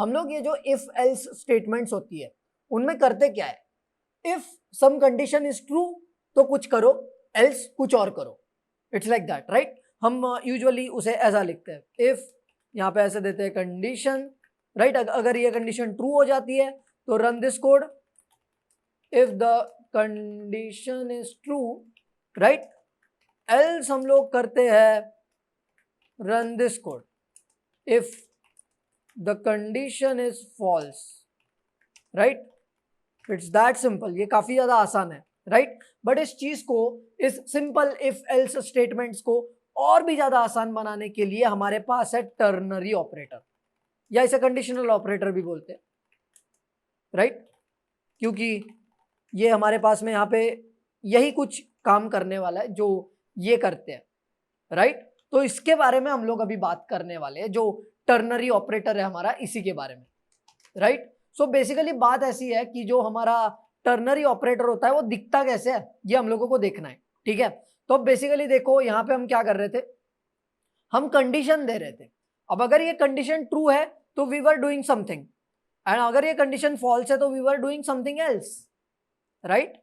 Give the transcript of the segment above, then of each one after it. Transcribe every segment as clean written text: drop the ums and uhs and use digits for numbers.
हम लोग ये जो इफ एल्स स्टेटमेंट्स होती है उनमें करते क्या है, if some condition is true तो कुछ करो, एल्स कुछ और करो, इट्स लाइक दैट, राइट। हम यूजुअली उसे ऐसा लिखते हैं, इफ यहाँ पे ऐसे देते हैं कंडीशन, राइट। अगर ये कंडीशन ट्रू हो जाती है तो run this code, if the condition is true, right. Else हम लोग करते हैं run this code, if the condition is false, right. It's that simple, ये काफी ज्यादा आसान है, राइट। बट इस चीज को, इस सिंपल इफ एल्स स्टेटमेंट्स को और भी ज्यादा आसान बनाने के लिए हमारे पास है टर्नरी ऑपरेटर, या इसे कंडीशनल ऑपरेटर भी बोलते हैं, राइट। क्योंकि ये हमारे पास में यहाँ पे यही कुछ काम करने वाला है जो ये करते हैं, राइट। तो इसके बारे में हम लोग अभी बात करने वाले हैं, जो टर्नरी ऑपरेटर है हमारा, इसी के बारे में, राइट। सो बेसिकली बात ऐसी है कि जो हमारा टर्नरी ऑपरेटर होता है वो दिखता कैसे है ये हम लोगों को देखना है, ठीक है। तो बेसिकली देखो यहाँ पे हम क्या कर रहे थे, हम कंडीशन दे रहे थे। अब अगर ये कंडीशन ट्रू है तो we were doing something, and अगर ये कंडीशन फॉल्स है तो we were doing something else, right.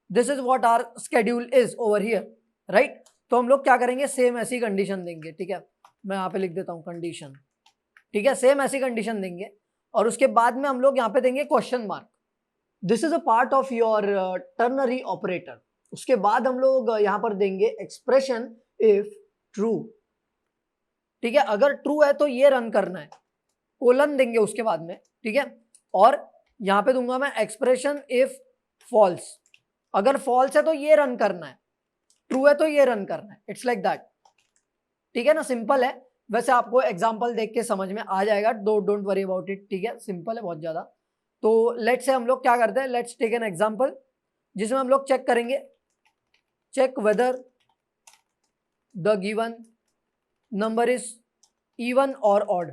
This is what our schedule is over here, right. तो हम लोग क्या करेंगे, सेम ऐसी कंडीशन देंगे, ठीक है। मैं यहाँ पे लिख देता हूँ कंडीशन, ठीक है। सेम ऐसी कंडीशन देंगे और उसके बाद में हम लोग यहाँ पे देंगे question mark. This is a part of your ternary operator. उसके बाद हम लोग यहाँ पर देंगे एक्सप्रेशन इफ ट्रू, ठीक है। अगर ट्रू है तो ये रन करना है, कोलन देंगे उसके बाद में, ठीक है। और यहाँ पे दूंगा मैं एक्सप्रेशन इफ फॉल्स, अगर फॉल्स है तो ये रन करना है, ट्रू है तो ये रन करना है, इट्स लाइक दैट, ठीक है ना। सिंपल है, वैसे आपको एग्जांपल देख के समझ में आ जाएगा, डोंट वरी अबाउट इट, ठीक है। सिंपल है बहुत ज्यादा। तो लेट्स से हम लोग क्या करते हैं, लेट्स टेक एन एग्जांपल जिसमें हम लोग चेक करेंगे, check whether the given number is even और ऑड,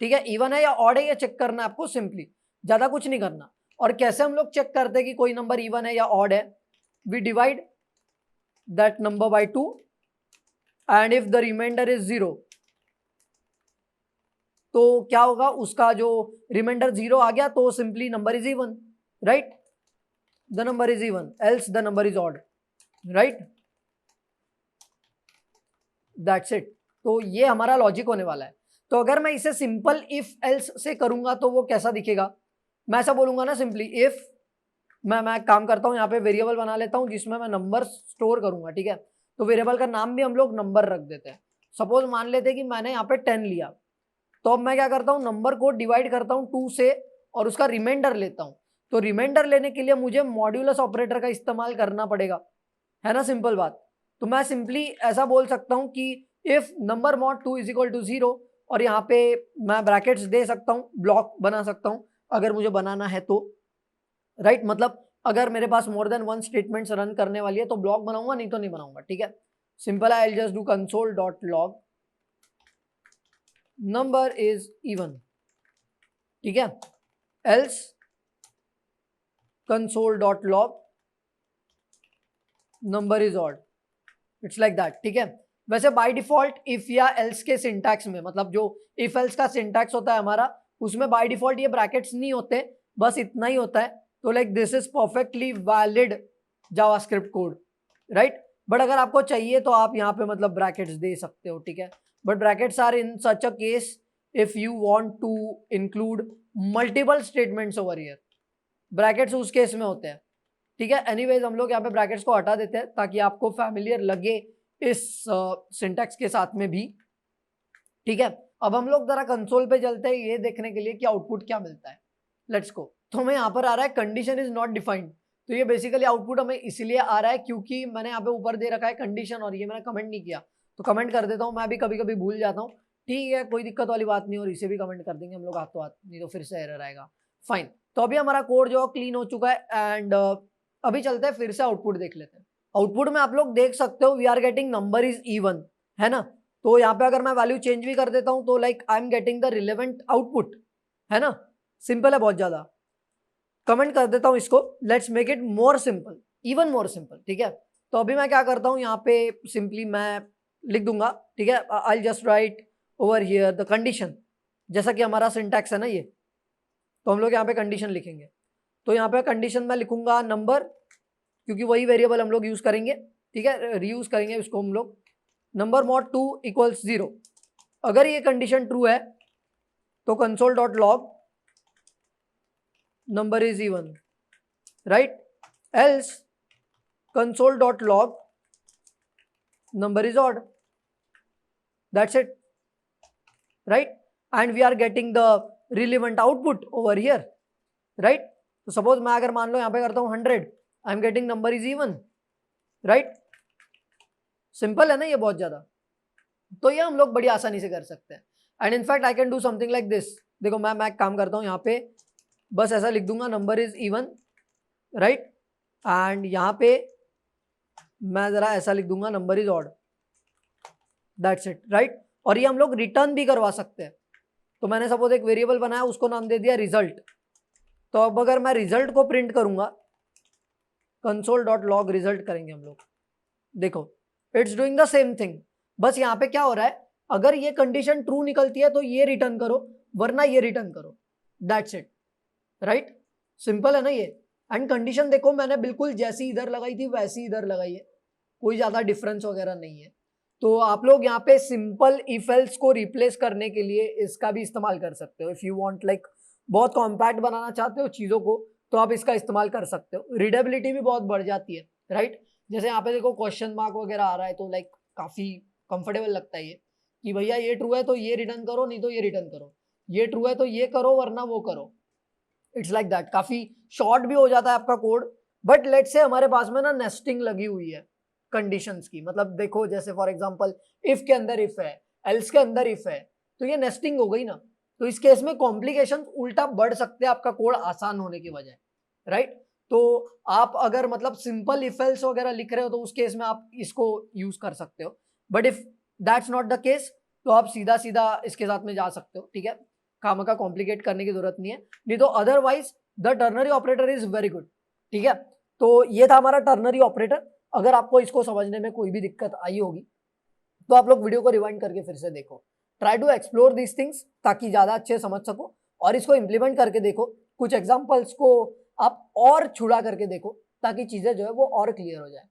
ठीक है। इवन है या ऑड है ये चेक करना है आपको, सिंपली, ज्यादा कुछ नहीं करना। और कैसे हम लोग चेक करते हैं कि कोई नंबर इवन है या ऑड है, we divide that number by 2 and if the remainder is 0, तो क्या होगा, उसका जो रिमाइंडर 0 आ गया तो simply number is even, right. The number is even, else the number is odd, right. That's it. तो ये हमारा लॉजिक होने वाला है। तो अगर मैं इसे सिंपल इफ एल्स से करूंगा तो वो कैसा दिखेगा, मैं ऐसा बोलूंगा ना, सिंपली इफ मैं काम करता हूं, यहाँ पे वेरिएबल बना लेता हूं जिसमें मैं नंबर स्टोर करूंगा, ठीक है। तो वेरिएबल का नाम भी हम लोग नंबर रख देते हैं। सपोज मान लेते हैं कि मैंने यहाँ पे 10 लिया, तो अब मैं क्या करता हूँ, नंबर को डिवाइड करता हूँ 2 से और उसका रिमाइंडर लेता हूँ। तो रिमाइंडर लेने के लिए मुझे मॉड्यूलस ऑपरेटर का इस्तेमाल करना पड़ेगा, है ना, सिंपल बात। तो मैं सिंपली ऐसा बोल सकता हूँ कि if number mod 2 is equal to 0, और यहाँ पे मैं ब्रैकेट्स दे सकता हूँ, ब्लॉक बना सकता हूँ अगर मुझे बनाना है तो, राइट। मतलब अगर मेरे पास मोर देन 1 स्टेटमेंट्स रन करने वाली है तो ब्लॉक बनाऊंगा, नहीं तो नहीं बनाऊंगा, ठीक है। सिंपल है, I will just do console dot log number is even, ठीक है, else console dot log number is odd, it's like that, ठीक है। वैसे बाय डिफॉल्ट इफ या एल्स के सिंटैक्स में, मतलब जो इफ एल्स का सिंटैक्स होता है हमारा, उसमें बाय डिफॉल्ट ये ब्रैकेट्स नहीं होते, बस इतना ही होता है। तो like this is perfectly valid JavaScript code, right. But अगर आपको चाहिए तो आप यहाँ पे मतलब ब्रैकेट्स दे सकते हो, ठीक है। But brackets are in such a case if you want to include multiple statements over here, brackets उस केस में होते हैं, ठीक है। एनीवेज हम लोग यहाँ पे ब्रैकेट्स को हटा देते हैं ताकि आपको फैमिलियर लगे इस सिंटैक्स के साथ में भी, ठीक है। अब हम लोग जरा कंसोल पे चलते हैं ये देखने के लिए कि आउटपुट क्या मिलता है। Let's go. तो हमें यहाँ पर आ रहा है कंडीशन इज नॉट डिफाइंड। तो ये बेसिकली आउटपुट हमें इसलिए आ रहा है क्योंकि मैंने यहाँ पे ऊपर दे रखा है कंडीशन और ये मैंने कमेंट नहीं किया, तो कमेंट कर देता हूँ, मैं भी कभी कभी भूल जाता हूँ, ठीक है, कोई दिक्कत वाली बात नहीं। और इसे भी कमेंट कर देंगे हम लोग हाथों हाथ, नहीं तो फिर से एरर आएगा। फाइन, तो अभी हमारा कोड जो क्लीन हो चुका है एंड अभी चलते हैं फिर से आउटपुट देख लेते हैं। आउटपुट में आप लोग देख सकते हो we are getting number is even, है ना। तो यहाँ पे अगर मैं वैल्यू चेंज भी कर देता हूँ तो like I am getting the relevant output, है ना। सिंपल है बहुत ज्यादा। कमेंट कर देता हूँ इसको, let's make it more simple, even more simple, ठीक है। तो अभी मैं क्या करता हूँ, यहाँ पे सिंपली मैं लिख दूंगा, ठीक है। I just right over here the condition, जैसा कि हमारा सिंटैक्स है ना ये, तो हम लोग यहाँ पे कंडीशन लिखेंगे। तो यहाँ पे कंडीशन में लिखूंगा नंबर, क्योंकि वही वेरिएबल हम लोग यूज करेंगे, ठीक है, रीयूज करेंगे उसको हम लोग। Number mod 2 equals 0। अगर ये कंडीशन ट्रू है तो console dot log number is even, right, else console dot log number is odd. That's it, right? And we are getting the relevant output over here, right? तो suppose मैं अगर मान लो यहाँ पे करता हूँ 100, I am getting number is even, right? Simple है ना ये बहुत ज्यादा। तो ये हम लोग बड़ी आसानी से कर सकते हैं। And in fact I can do something like this. देखो मैं काम करता हूँ यहाँ पे, बस ऐसा लिख दूंगा number is even, right, and यहाँ पे मैं जरा ऐसा लिख दूंगा number is odd, that's it, right? और ये हम लोग रिटर्न भी करवा सकते हैं। तो मैंने सपोज एक वेरिएबल बनाया, उसको नाम दे दिया रिजल्ट। तो अब अगर मैं रिजल्ट को प्रिंट करूंगा, कंसोल डॉट लॉग रिजल्ट करेंगे हम लोग, देखो it's doing the same thing. बस यहाँ पे क्या हो रहा है, अगर ये कंडीशन ट्रू निकलती है तो ये रिटर्न करो, वरना ये रिटर्न करो, दैट्स इट, राइट? सिंपल है ना ये। एंड कंडीशन देखो मैंने बिल्कुल जैसी इधर लगाई थी वैसी इधर लगाई है, कोई ज्यादा डिफरेंस वगैरह नहीं है। तो आप लोग यहाँ पे सिंपल इफ एल्स को रिप्लेस करने के लिए इसका भी इस्तेमाल कर सकते हो। इफ यू वांट लाइक बहुत कॉम्पैक्ट बनाना चाहते हो चीजों को, तो आप इसका इस्तेमाल कर सकते हो। रीडेबिलिटी भी बहुत बढ़ जाती है, राइट? जैसे यहाँ पे देखो क्वेश्चन मार्क वगैरह आ रहा है, तो लाइक काफी कंफर्टेबल लगता है ये, कि भैया ये ट्रू है तो ये रिटर्न करो, नहीं तो ये रिटर्न करो, ये ट्रू है तो ये करो वरना वो करो। It's like that. काफी शॉर्ट भी हो जाता है आपका कोड। बट लेट्स से हमारे पास में ना नेस्टिंग लगी हुई है कंडीशंस की, मतलब देखो जैसे फॉर एग्जांपल इफ के अंदर इफ है, एल्स के अंदर इफ है, तो ये नेस्टिंग हो गई ना। तो इस केस में कॉम्प्लिकेशन उल्टा बढ़ सकते हैं आपका कोड आसान होने की बजाय, राइट? तो आप अगर मतलब सिंपल इफ एल्स वगैरह लिख रहे हो तो उस केस में आप इसको यूज कर सकते हो। But if that's not the case, तो आप सीधा सीधा इसके साथ में जा सकते हो, ठीक है? काम का कॉम्प्लिकेट करने की जरूरत नहीं है, नहीं तो otherwise the ternary operator is very good, ठीक है? तो ये था हमारा टर्नरी ऑपरेटर। अगर आपको इसको समझने में कोई भी दिक्कत आई होगी तो आप लोग वीडियो को रिवाइंड करके फिर से देखो, try to explore these things, ताकि ज्यादा अच्छे समझ सको और इसको इंप्लीमेंट करके देखो। कुछ एग्जांपल्स को आप और छुड़ा करके देखो, ताकि चीजें जो है वो और क्लियर हो जाए।